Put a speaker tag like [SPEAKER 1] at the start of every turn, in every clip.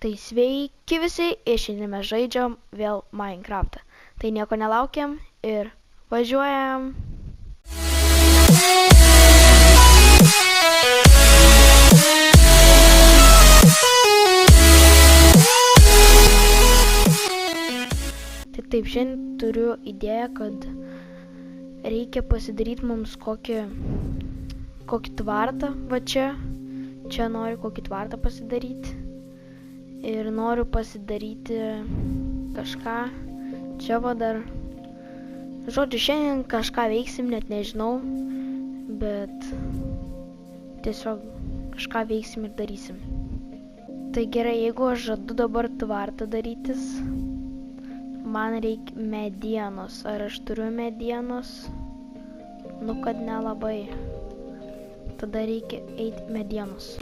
[SPEAKER 1] Tai sveiki visi ir šiandien mes žaidžiam vėl Minecraftą. Tai nieko nelaukiam ir važiuojam. Tai taip, šiandien turiu idėją, kad reikia pasidaryti mums kokį tvartą. Va čia noriu kokį tvartą pasidaryti. Ir noriu pasidaryti kažką. Čia va dar. Žodžiu, šiandien kažką veiksim, net nežinau. Bet tiesiog kažką veiksim ir darysim. Tai gerai, jeigu aš žadu dabar tvartą darytis, man reikia medienos. Ar aš turiu medienos? Nu, kad nelabai. Tada reikia eiti medienos.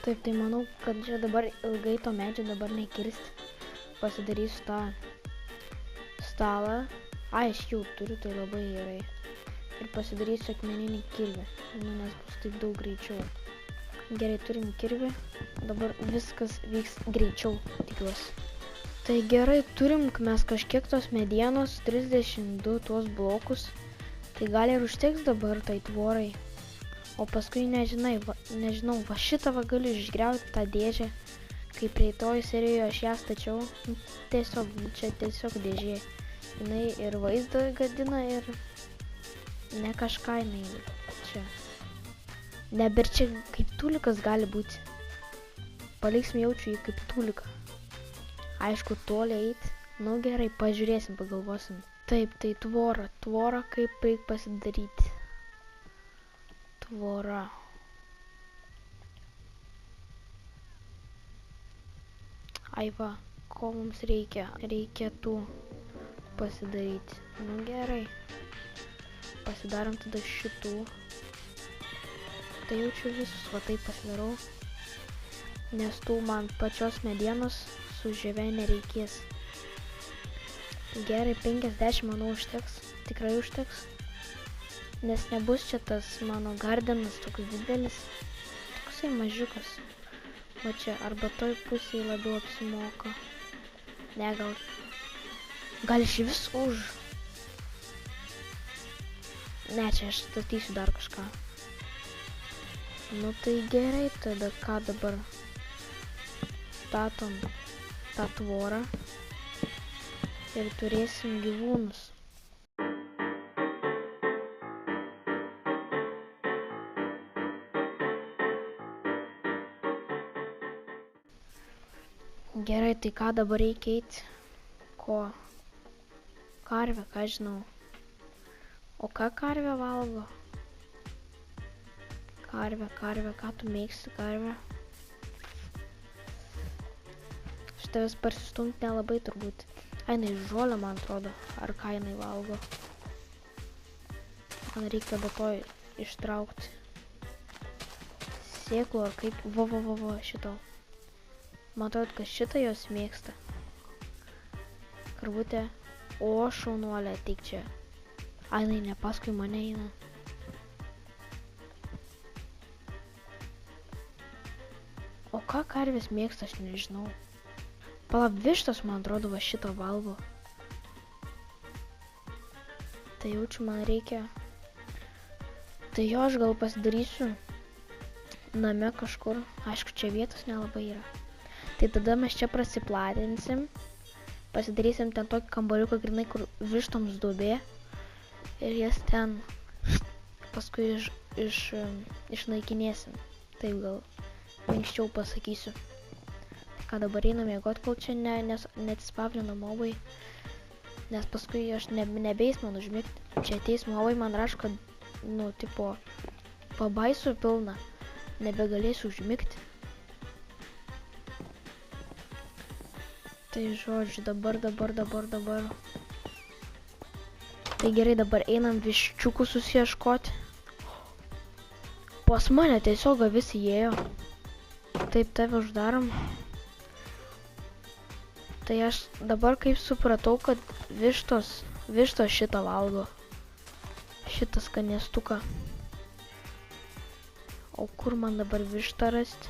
[SPEAKER 1] Taip, tai manau, kad čia dabar ilgai to medžio dabar nekirsti. Pasidarysiu tą stalą. Ai, aš jau turiu, tai labai gerai. Ir pasidarysiu akmeninį kirvį, nes bus taip daug greičiau. Gerai, turim kirvį. Dabar viskas vyks greičiau, tikiuosi. Tai gerai, turim mes kažkiek tos medienos, 32 tuos blokus. Tai gal ir užteks dabar tai tvorai. O paskui nežinau, va šitą va galiu išgriauti tą dėžę, kai praeitoj serijoje aš ją stačiau. Čia tiesiog dėžė. Jinai ir vaizdą gadina ir ne kažką jinai čia. Nebent čia kaip tulikas gali būti. Paliksim jaučiu jį kaip tuliką. Aišku, toliai eit. Nu gerai, pažiūrėsim, pagalvosim. Taip, tai tvora kaip reikia pasidaryti. Tvora. Ai va, ko mums reikia? Reikėtų pasidaryti. Nu gerai. Pasidarom tada šitų. Tai jaučiu visus, va taip pasidarau. Nes tų man pačios medienos su žieve nereikės. Gerai, 50 manau užteks. Tikrai užteks. Nes nebus čia tas mano gardenas toks didelis. Toksai mažiukas. Va čia, arba toj pusėje labiau apsimoka. Ne, gal iš vis už. Ne, čia aš statysiu dar kažką. Nu tai gerai, tada ką dabar? Statom tą tvorą. Ir turėsim gyvūnus. Gerai, tai ką dabar reikia eiti? Ko? Karvę, ką žinau. O ką karvė valgo? Karvė, ką tu mėgsti karvę? Aš tavęs parsistumti nelabai turbūt. Ai, jinai žolę, man atrodo. Ar ką jinai valgo? Man reikia tada to ištraukti. Sėklų ar kaip? Va, šito. Man atrodo, kad šitą jos mėgsta. Karvutė. O, šaunuolė, tik čia. Ai, jinai ne paskui mane eina. O ką karvės mėgsta, aš nežinau. Palauk, vištos, man atrodo, va šitą valgo. Tai jaučiu, man reikia. Tai jo, aš gal pasidarysiu name kažkur. Aišku, čia vietos nelabai yra. Tai tada mes čia prasiplatinsim, pasidarysim ten tokį kambariuką grinai, kur vištoms duobė ir jas ten paskui išnaikinėsim. Taip gal anksčiau pasakysiu. Tai ką dabar einam miegot, kol čia neatsispavlina mobai, nes paskui aš nebeis man užmigti. Čia ateis mobai, man rašo, kad, nu, tipo, pabaisų pilna, nebegalėsiu užmigti. Tai žodžiu, dabar. Tai gerai, dabar einam viščiukų susieškoti. Pas mane tiesiog visi įėjo. Taip, tave uždarom. Tai aš dabar kaip supratau, kad vištos Vištos šitą valgo. Šitą skanėstuką. O kur man dabar vištą rasti?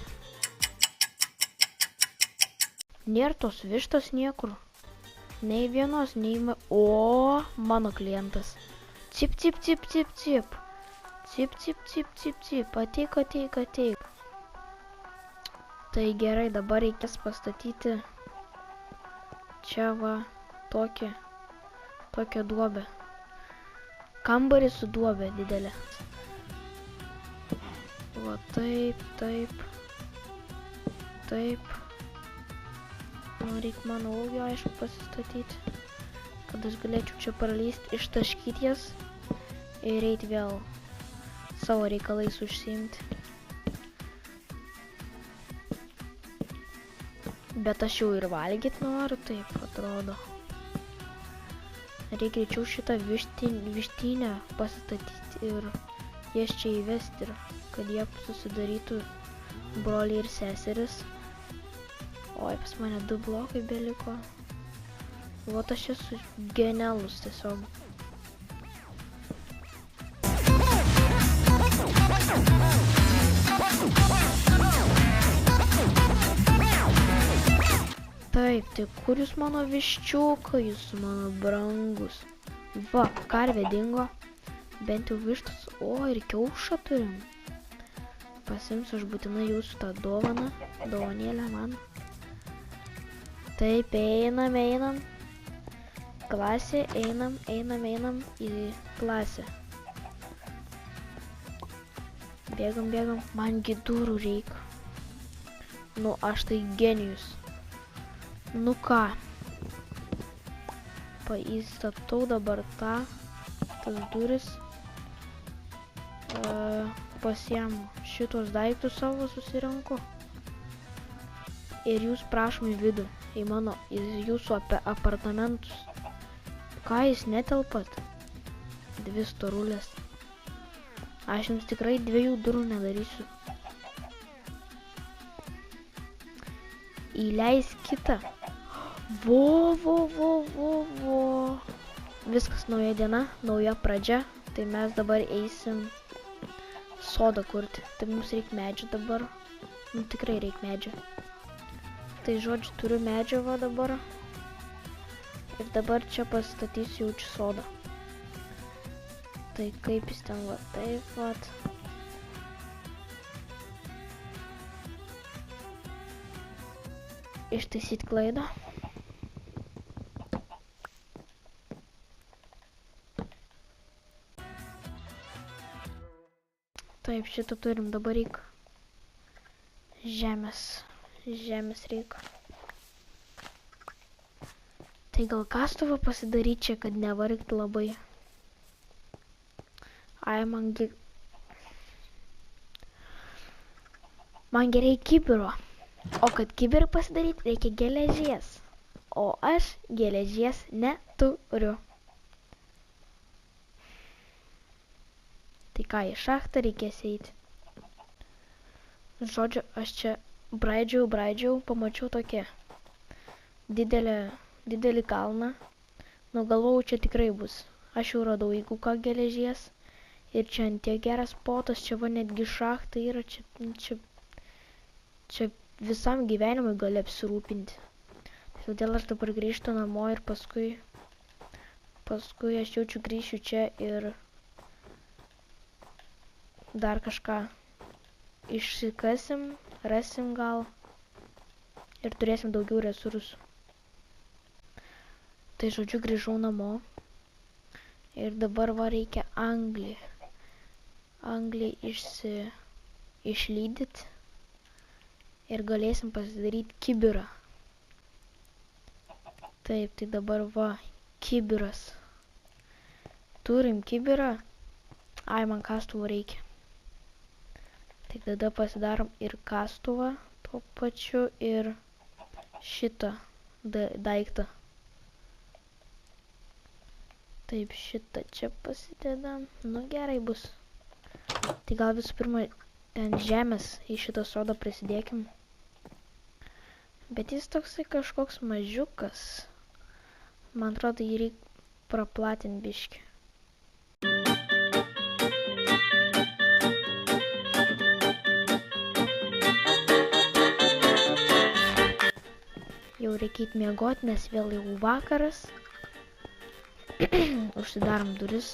[SPEAKER 1] Nėra tos vištos niekur. Nei vienos, nei... O, mano klientas. Cip, cip, cip, cip, cip. Cip, cip, cip, cip, cip. Ateik, ateik, ateik. Tai gerai, dabar reikės pastatyti čia va tokią duobę. Kambarį su duobė didelė. Va taip, taip. Taip. Nu, reikia mano ūgio, aišku, pasistatyti. Kad aš galėčiau čia pralysti, ištaškyti jas ir eiti vėl savo reikalais užsiimti. Bet aš jau ir valgyti noriu, taip atrodo. Reikia greičiau šitą vištynę pasistatyti ir jas čia įvesti, ir kad jie susidarytų broliai ir seseris. Oi, pas mane 2 blokai beliko. Vot aš esu genialus tiesiog. Taip, tai kur jūs mano viščiukai, jūs mano brangus? Va, karvė dingo. Bent jau vištas. O, ir kiaušą turim. Pasimsiu aš būtinai jūsų tą dovaną. Dovanėlę man. Taip, einam. Klasė, einam į klasę. Bėgam. Mangi durų reikia. Nu, aš tai genijus. Nu ką, paįstatau dabar tas duris, pasiemu šitos daiktus savo susirenku ir jūs prašom į vidų, į jūsų apartamentus. Ką jūs netelpat? 2 storulės. Aš jums tikrai 2 durų nedarysiu. Įleis kitą. Vo. Viskas nauja diena, nauja pradžia. Tai mes dabar eisim sodą kurti. Tai mums reikia medžio dabar. Nu tikrai reikia medžio. Tai žodžiu, turiu medžio va dabar. Ir dabar čia pastatysiu jau čia sodą. Tai kaip jis ten va taip vat. Ištaisyti klaidą. Taip, šitą turim, dabar reikia žemės reikia. Tai gal kastuvą pasidaryti čia, kad nevargti labai. Ai, man gerai kibiro. O kad kibirą pasidaryti, reikia geležies. O aš geležies neturiu. Tai ką, į šachtą reikės eiti. Žodžiu, aš čia braidžiau, pamačiau tokią didelį kalną. Nu, galvojau, čia tikrai bus. Aš jau radau, jeigu ką, geležies. Ir čia ant tiek geras potas, čia va netgi šachta yra, čia visam gyvenimui gali apsirūpinti. Todėl aš dabar grįžtu namo ir paskui aš jaučiu grįšiu čia ir dar kažką išsikasim, rasim gal ir turėsim daugiau resursų. Tai žodžiu grįžau namo ir dabar va reikia anglį išlydyti. Ir galėsim pasidaryti kibirą. Taip, tai dabar va, kibiras. Turim kibirą. Ai, man kastuvą reikia. Tai tada pasidarom ir kastuvą tuo pačiu ir šitą daiktą. Taip, šitą čia pasidedam. Nu, gerai bus. Tai gal visų pirma ten žemės į šitą sodą prisidėkim. Bet jis toksai kažkoks mažiukas. Man atrodo, jį reikia praplatin biškį. Jau reikėt miegot, nes vėl jau vakaras. Užsidarom duris.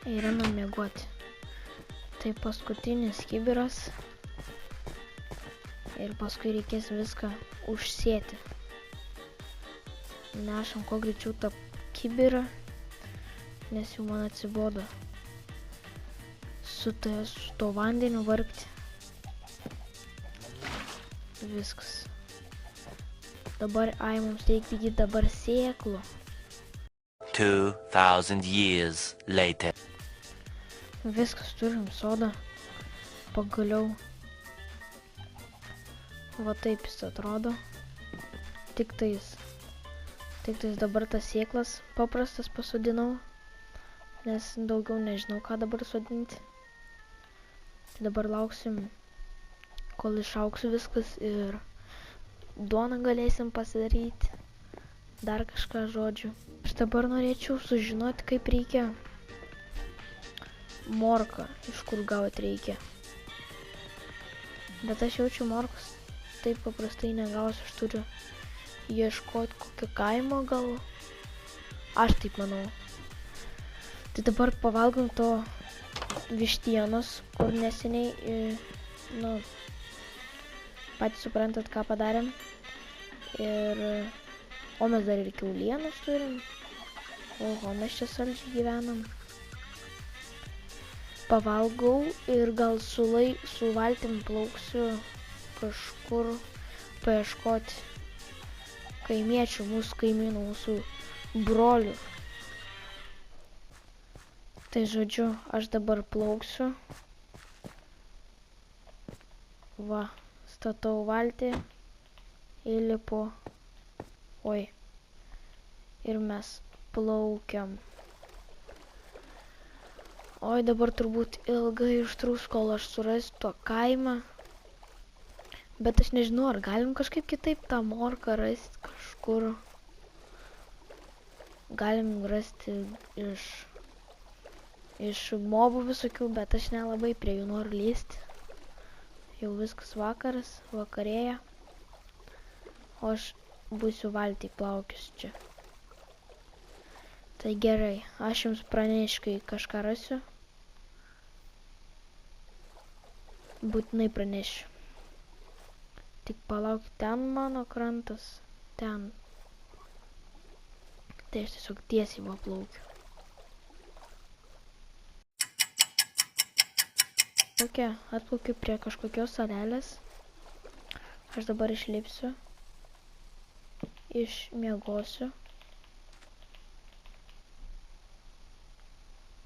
[SPEAKER 1] Einam miegoti. Tai paskutinis kibiras. Ir paskui reikės viską užsėti. Nešam kuo greičiau tą kibirą, nes jau man atsibodo su to vandeniu vargti. Viskas. Dabar, mums reikia įgyti dabar sėklų.
[SPEAKER 2] 2000 years later.
[SPEAKER 1] Viskas, turim sodą. Pagaliau. Va taip jis atrodo. Tik tais dabar tas sėklas paprastas pasodinau. Nes daugiau nežinau, ką dabar sodinti. Tai dabar lauksim, kol išaugs viskas ir duoną galėsim pasidaryti. Dar kažką žodžiu. Aš dabar norėčiau sužinoti, kaip reikia morką, iš kur gauti reikia. Bet aš jaučiu morkos taip paprastai negausiu, aš turiu ieškoti kokio kaimo gal. Aš taip manau. Tai dabar pavalgom to vištienos, kur neseniai, patys suprantat, ką padarėm. O mes dar ir kiaulienos turim. Oho, mes čia saldžiai gyvenam. Pavalgau ir gal su valtim plauksiu kažkur paieškoti kaimiečių, mūsų kaimynų, mūsų brolių. Tai žodžiu, aš dabar plauksiu. Va, statau valtį, įlipu. Oi. Ir mes plaukiam. Oi, dabar turbūt ilgai užtruks, kol aš surasiu to kaimą. Bet aš nežinau, ar galim kažkaip kitaip tą morką rasti kažkur. Galim rasti iš mobų visokių, bet aš nelabai prie jų noriu lįsti. Jau viskas vakaras, vakarėja. O aš būsiu valtį plaukius čia. Tai gerai, aš jums pranešiu, kai kažką rasiu. Būtinai pranešiu. Tik palauk, ten mano krantas, ten. Tai aš tiesiog tiesiai va plaukiu. Atplaukiu prie kažkokios salelės. Aš dabar išlipsiu. Išmiegosiu.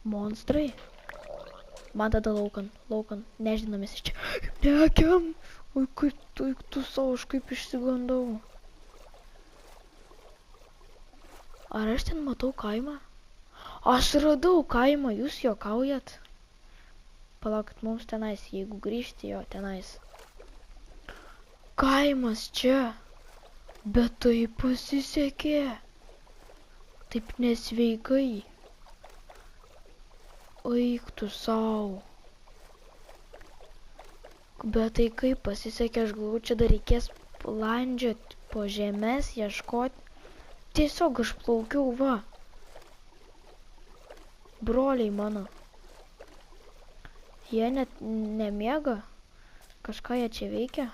[SPEAKER 1] Monstrai. Man tada laukan, nežinomis iš čia. Nekiam. Oi, kaip tu savo, aš kaip išsigandau. Ar aš ten matau kaimą? Aš radau kaimą, jūs juokaujat? Palaukit, mums tenais, jeigu grįžti, jo, tenais. Kaimas čia. Bet tai pasisekė. Taip nesveikai. Eik tu savo. Bet tai kaip pasisekė, aš galvoju, čia dar reikės landžioti po žemės, ieškoti. Tiesiog aš plaukiau, va. Broliai mano. Jie net nemiega. Kažką jie čia veikia.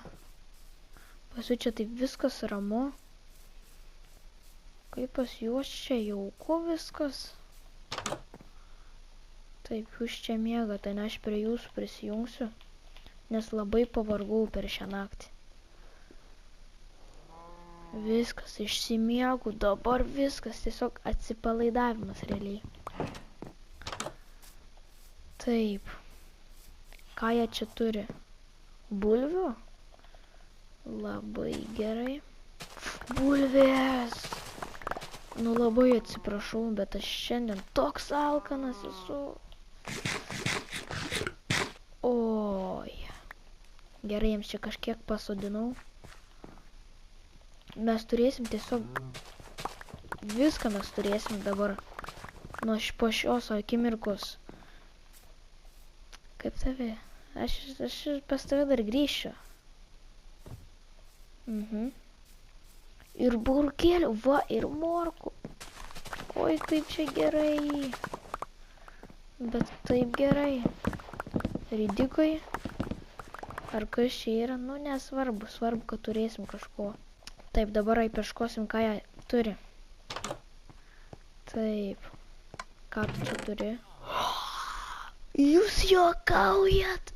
[SPEAKER 1] Pas jų čia taip viskas ramu. Kaip pas juos čia jauku viskas. Taip, jūs čia miega, tai aš prie jūsų prisijungsiu, nes labai pavargau per šią naktį. Viskas, išsimiegu, dabar viskas, tiesiog atsipalaidavimas realiai. Taip. Ką jie čia turi? Bulvių? Labai gerai. Bulvės! Nu labai atsiprašau, bet aš šiandien toks alkanas esu. Oi. Gerai, jiems čia kažkiek pasodinau. mes turėsim tiesiog... Viską mes turėsim dabar. Nuo po šios akimirkos. Kaip tave? Aš pas tave dar grįšiu. Ir burkėlių, va, ir morkų. Oi, kaip čia gerai. Bet taip gerai. Ridikai. Ar kas čia yra? Nu, nesvarbu. Svarbu, kad turėsim kažko. Taip, dabar aipieškosim, ką jie turi. Taip. Ką tu čia turi? Jūs juokaujat?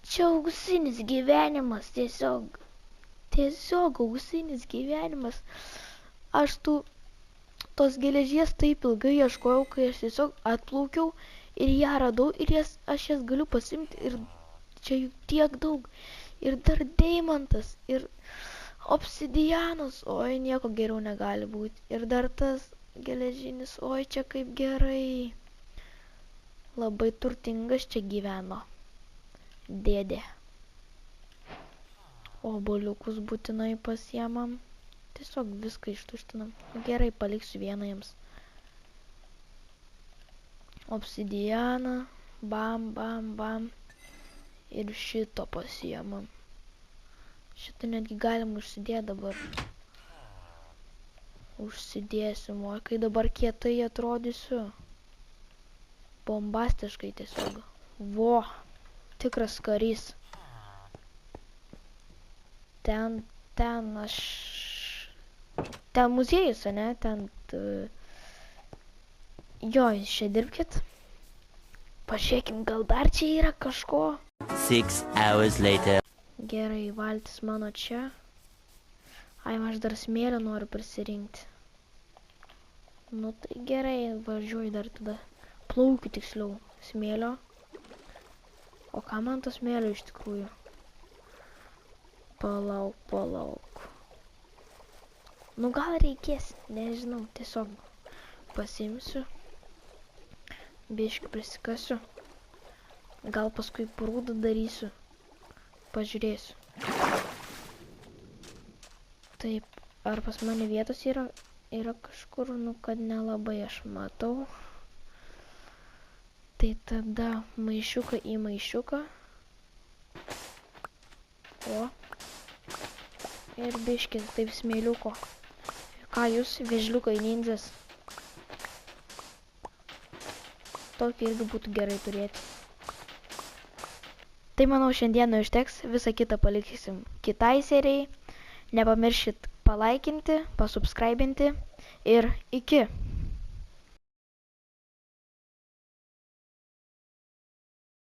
[SPEAKER 1] Čia auksinis gyvenimas, tiesiog auksinis gyvenimas. Aš tos geležies taip ilgai ieškojau, kai aš tiesiog atplaukiau ir ją radau ir aš jas galiu pasimti ir čia juk tiek daug. Ir dar deimantas, ir obsidianas, oi, nieko geriau negali būti. Ir dar tas geležinis, oi, čia kaip gerai. Labai turtingas čia gyveno dėdė. Obuoliukus būtinai pasiemam. Tiesiog viską ištuštinam. Gerai, paliksiu vieną jiems. Obsidianą. Bam, bam, bam. Ir šito pasiemam. Šitą netgi galim užsidėti dabar. Užsidėsim, o kai dabar kietai atrodysiu. Bombastiškai tiesiog. Vo, tikras karys. Ten aš... Ten muziejus, ane? Ten... Jo, jūs čia dirbkit. Pažiūrėkim, gal dar čia yra kažko.
[SPEAKER 2] 6 hours later.
[SPEAKER 1] Gerai, valtis mano čia. Ai, aš dar smėlio noriu prisirinkti. Nu tai gerai, važiuoju dar tada. Plaukiu tiksliau smėlio. O ką man to smėlio iš tikrųjų? Palauk. Nu gal reikės, nežinau, tiesiog pasiimsiu. Biškį prisikasiu. Gal paskui prūdą darysiu. Pažiūrėsiu. Taip, ar pas mane vietos yra kažkur, nu kad nelabai aš matau. Tai tada maišiuką į maišiuką. O. Ir biškį, taip smėliuko. Ką jūs, vežliukai ninjas? Tokį irgi būtų gerai turėti. Tai manau šiandieną užteks, visą kitą paliksim kitai serijai. Nepamirškit palaikinti, pasubscribinti ir iki.